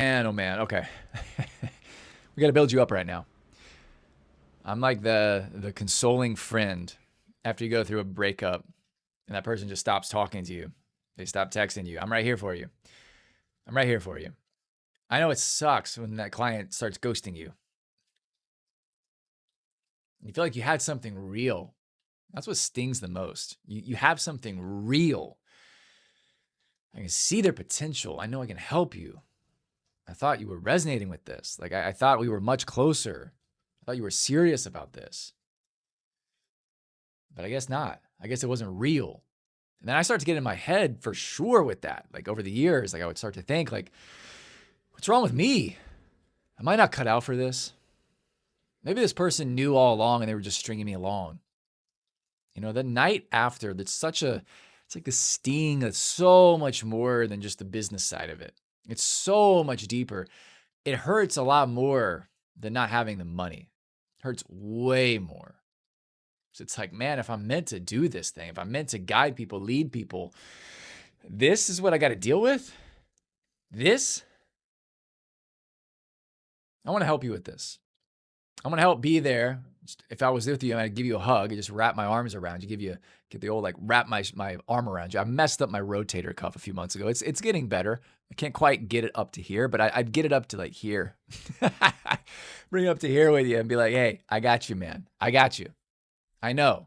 Man, oh man, okay. We got to build you up right now. I'm like the consoling friend after you go through a breakup and that person just stops talking to you. They stop texting you. I'm right here for you. I'm right here for you. I know it sucks when that client starts ghosting you. You feel like you had something real. That's what stings the most. You have something real. I can see their potential. I know I can help you. I thought you were resonating with this. Like I thought we were much closer. I thought you were serious about this. But I guess not. I guess it wasn't real. And then I start to get in my head for sure with that. Like over the years, like I would start to think like, what's wrong with me? Am I not cut out for this? Maybe this person knew all along and they were just stringing me along. You know, the night after, it's like the sting that's so much more than just the business side of it. It's so much deeper. It hurts a lot more than not having the money. It hurts way more. So it's like, man, if I'm meant to do this thing, if I'm meant to guide people, lead people, this is what I got to deal with? This? I want to help you with this. I'm going to help be there. If I was with you, I'd give you a hug and just wrap my arms around you, get the old like wrap my arm around you. I messed up my rotator cuff a few months ago. It's getting better. I can't quite get it up to here, but I'd get it up to like here. Bring it up to here with you and be like, hey, I got you, man. I got you. I know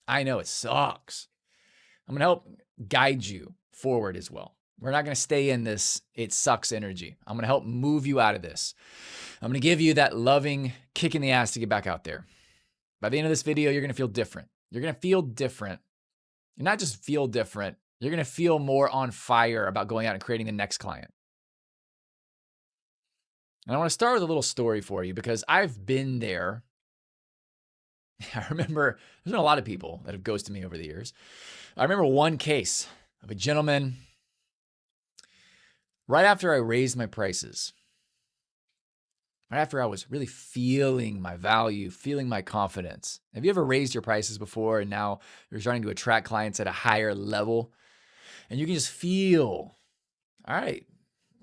it sucks. I'm going to help guide you forward as well. We're not going to stay in this it sucks energy. I'm going to help move you out of this. I'm going to give you that loving kick in the ass to get back out there. By the end of this video, you're going to feel different. You're going to feel different. You're not just feel different. You're going to feel more on fire about going out and creating the next client. And I want to start with a little story for you because I've been there. I remember there's been a lot of people that have ghosted me over the years. I remember one case of a gentleman right after I raised my prices, right after I was really feeling my value, feeling my confidence. Have you ever raised your prices before and now you're starting to attract clients at a higher level and you can just feel, all right,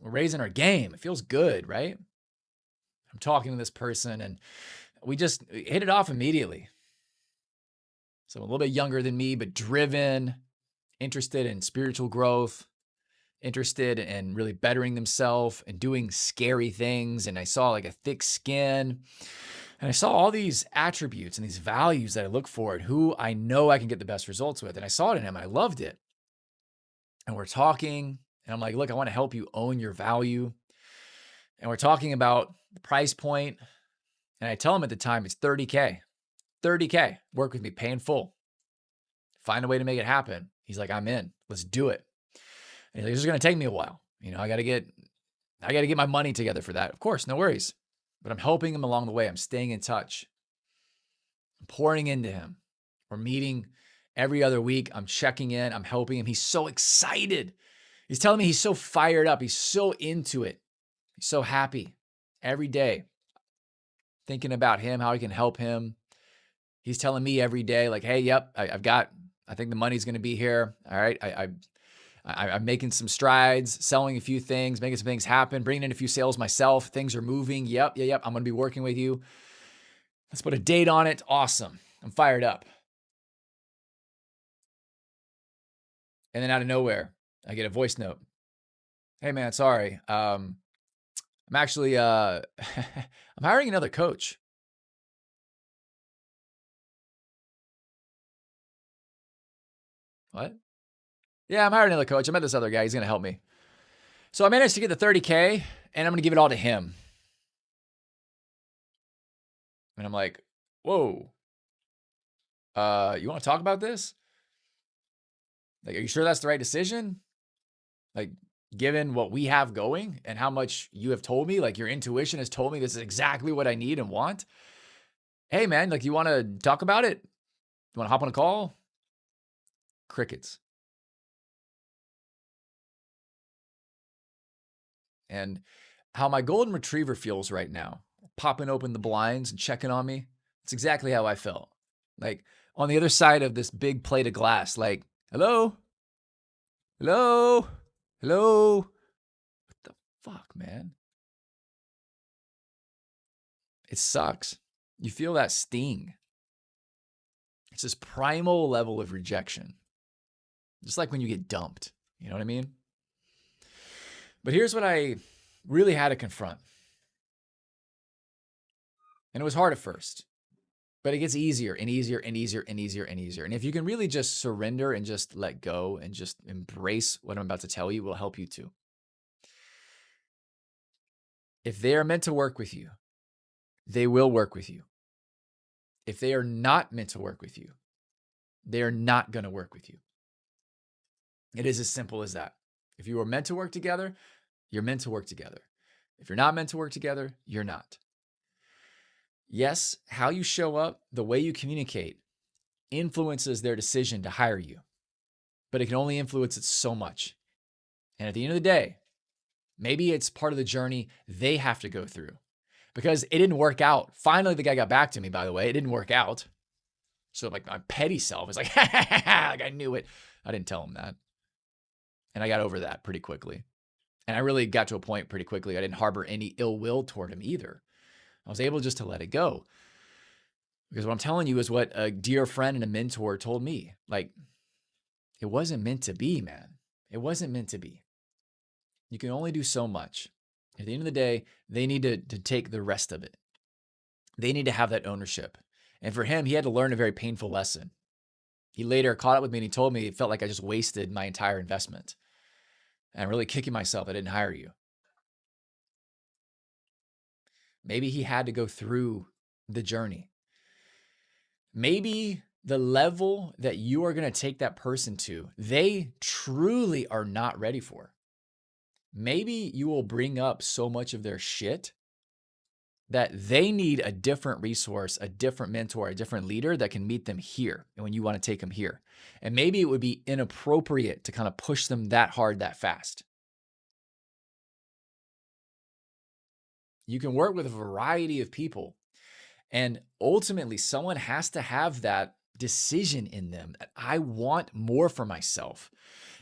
we're raising our game. It feels good, right? I'm talking to this person and we just hit it off immediately. So a little bit younger than me, but driven, interested in spiritual growth, interested in really bettering themselves and doing scary things. And I saw like a thick skin. And I saw all these attributes and these values that I look for and who I know I can get the best results with. And I saw it in him. I loved it. And we're talking. And I'm like, look, I want to help you own your value. And we're talking about the price point. And I tell him at the time, it's $30K. $30K. Work with me, pay in full. Find a way to make it happen. He's like, I'm in. Let's do it. And he's like, this is going to take me a while. You know, I got to get my money together for that. Of course, no worries. But I'm helping him along the way. I'm staying in touch. I'm pouring into him. We're meeting every other week. I'm checking in. I'm helping him. He's so excited. He's telling me he's so fired up. He's so into it. He's so happy every day. Thinking about him, how I can help him. He's telling me every day, like, hey, yep, I think the money's going to be here. All right. I'm making some strides, selling a few things, making some things happen, bringing in a few sales myself. Things are moving. Yep. I'm going to be working with you. Let's put a date on it. Awesome. I'm fired up. And then out of nowhere, I get a voice note. Hey man, sorry. I'm actually, I'm hiring another coach. What? Yeah, I'm hiring another coach. I met this other guy. He's going to help me. So I managed to get the $30K and I'm going to give it all to him. And I'm like, whoa, you want to talk about this? Like, are you sure that's the right decision? Like, given what we have going and how much you have told me, like your intuition has told me this is exactly what I need and want. Hey man, like you want to talk about it? You want to hop on a call? Crickets. And how my golden retriever feels right now, popping open the blinds and checking on me. It's exactly how I felt. Like on the other side of this big plate of glass, like, hello? Hello? Hello? What the fuck, man? It sucks. You feel that sting. It's this primal level of rejection. Just like when you get dumped. You know what I mean? But here's what I really had to confront. And it was hard at first, but it gets easier and easier and easier and easier and easier. And if you can really just surrender and just let go and just embrace what I'm about to tell you, will help you too. If they are meant to work with you, they will work with you. If they are not meant to work with you, they are not going to work with you. It is as simple as that. If you are meant to work together, you're meant to work together. If you're not meant to work together, you're not. Yes, how you show up, the way you communicate, influences their decision to hire you, but it can only influence it so much. And at the end of the day, maybe it's part of the journey they have to go through because it didn't work out. Finally, the guy got back to me, by the way. It didn't work out. So like my petty self is like, like I knew it. I didn't tell him that. And I got over that pretty quickly. And I really got to a point pretty quickly. I didn't harbor any ill will toward him either. I was able just to let it go. Because what I'm telling you is what a dear friend and a mentor told me. Like, it wasn't meant to be, man. It wasn't meant to be. You can only do so much. At the end of the day, they need to take the rest of it. They need to have that ownership. And for him, he had to learn a very painful lesson. He later caught up with me and he told me it felt like I just wasted my entire investment. And I'm really kicking myself I didn't hire you. Maybe he had to go through the journey. Maybe the level that you are going to take that person to, they truly are not ready for. Maybe you will bring up so much of their shit that they need a different resource, a different mentor, a different leader that can meet them here and when you want to take them here. And maybe it would be inappropriate to kind of push them that hard, that fast. You can work with a variety of people. And ultimately, someone has to have that decision in them that I want more for myself.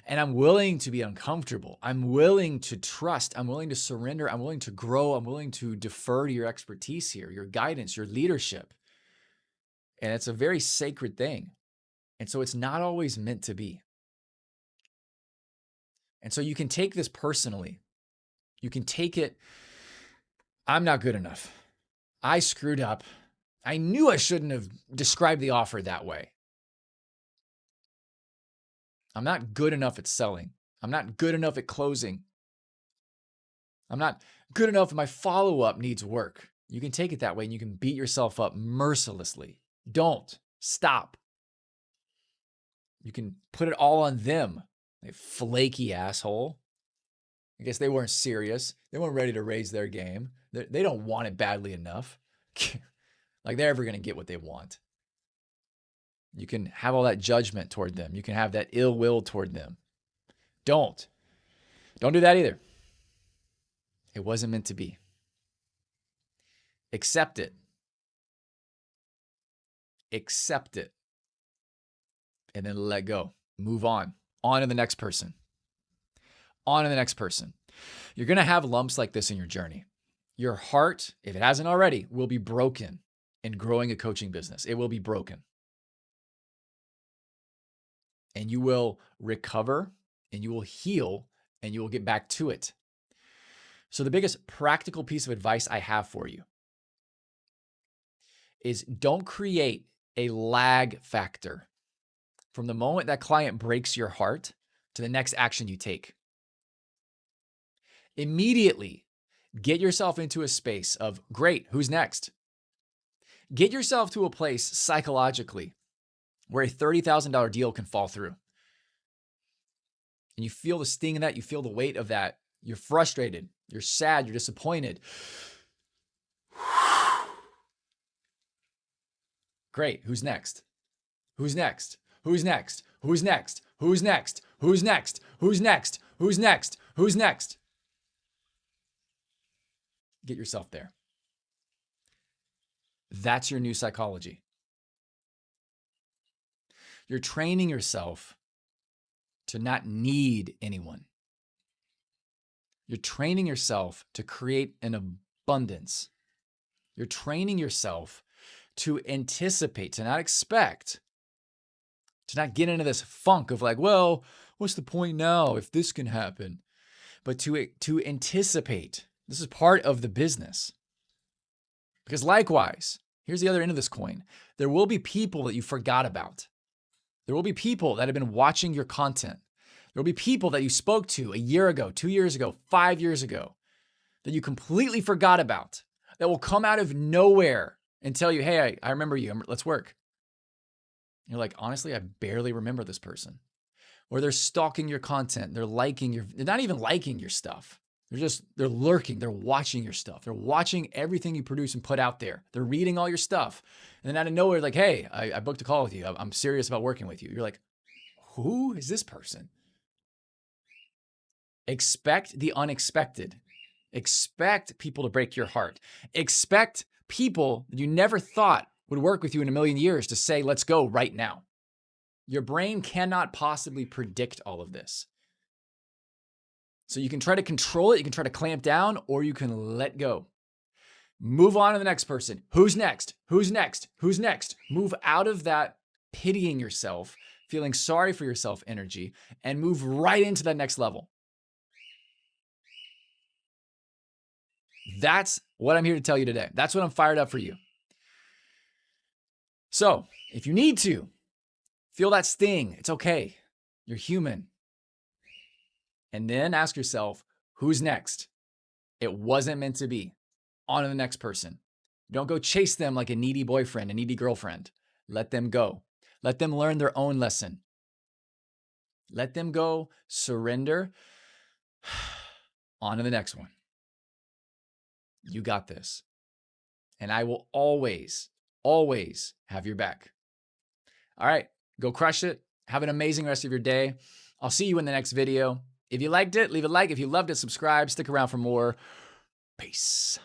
And I'm willing to be uncomfortable. I'm willing to trust. I'm willing to surrender. I'm willing to grow. I'm willing to defer to your expertise here, your guidance, your leadership. And it's a very sacred thing. And so it's not always meant to be. And so you can take this personally. You can take it, I'm not good enough. I screwed up. I knew I shouldn't have described the offer that way. I'm not good enough at selling. I'm not good enough at closing. I'm not good enough and my follow-up needs work. You can take it that way and you can beat yourself up mercilessly. Don't. Stop. You can put it all on them. They flaky asshole. I guess they weren't serious. They weren't ready to raise their game. They don't want it badly enough. Like they're ever going to get what they want. You can have all that judgment toward them. You can have that ill will toward them. Don't do that either. It wasn't meant to be. Accept it. Accept it. And then let go. Move on. On to the next person. On to the next person. You're going to have lumps like this in your journey. Your heart, if it hasn't already, will be broken in growing a coaching business. It will be broken. And you will recover and you will heal and you will get back to it. So the biggest practical piece of advice I have for you is don't create a lag factor from the moment that client breaks your heart to the next action you take. Immediately get yourself into a space of, great, who's next? Get yourself to a place psychologically where a $30,000 deal can fall through. And you feel the sting of that. You feel the weight of that. You're frustrated. You're sad. You're disappointed. Great. Who's next? Who's next? Who's next? Who's next? Who's next? Who's next? Who's next? Who's next? Who's next? Get yourself there. That's your new psychology. You're training yourself to not need anyone. You're training yourself to create an abundance You're training yourself to anticipate, to not expect, to not get into this funk of like, well, what's the point now if this can happen? But to anticipate. This is part of the business. Because likewise, here's the other end of this coin. There will be people that you forgot about. There will be people that have been watching your content. There will be people that you spoke to a year ago, 2 years ago, 5 years ago, that you completely forgot about, that will come out of nowhere and tell you, hey, I remember you. Let's work. You're like, honestly, I barely remember this person. Or they're stalking your content. They're not even liking your stuff. They're lurking. They're watching your stuff. They're watching everything you produce and put out there. They're reading all your stuff. And then out of nowhere, like, hey, I booked a call with you. I'm serious about working with you. You're like, who is this person? Expect the unexpected. Expect people to break your heart. Expect people that you never thought would work with you in a million years to say, let's go right now. Your brain cannot possibly predict all of this. So you can try to control it, you can try to clamp down, or you can let go. Move on to the next person. Who's next? Who's next? Who's next? Move out of that pitying yourself, feeling sorry for yourself energy, and move right into that next level. That's what I'm here to tell you today. That's what I'm fired up for you. So if you need to feel that sting, it's okay. You're human. And then ask yourself, who's next? It wasn't meant to be. On to the next person. Don't go chase them like a needy boyfriend, a needy girlfriend. Let them go. Let them learn their own lesson. Let them go, surrender. On to the next one. You got this. And I will always, always have your back. All right, go crush it. Have an amazing rest of your day. I'll see you in the next video. If you liked it, leave a like. If you loved it, subscribe. Stick around for more. Peace.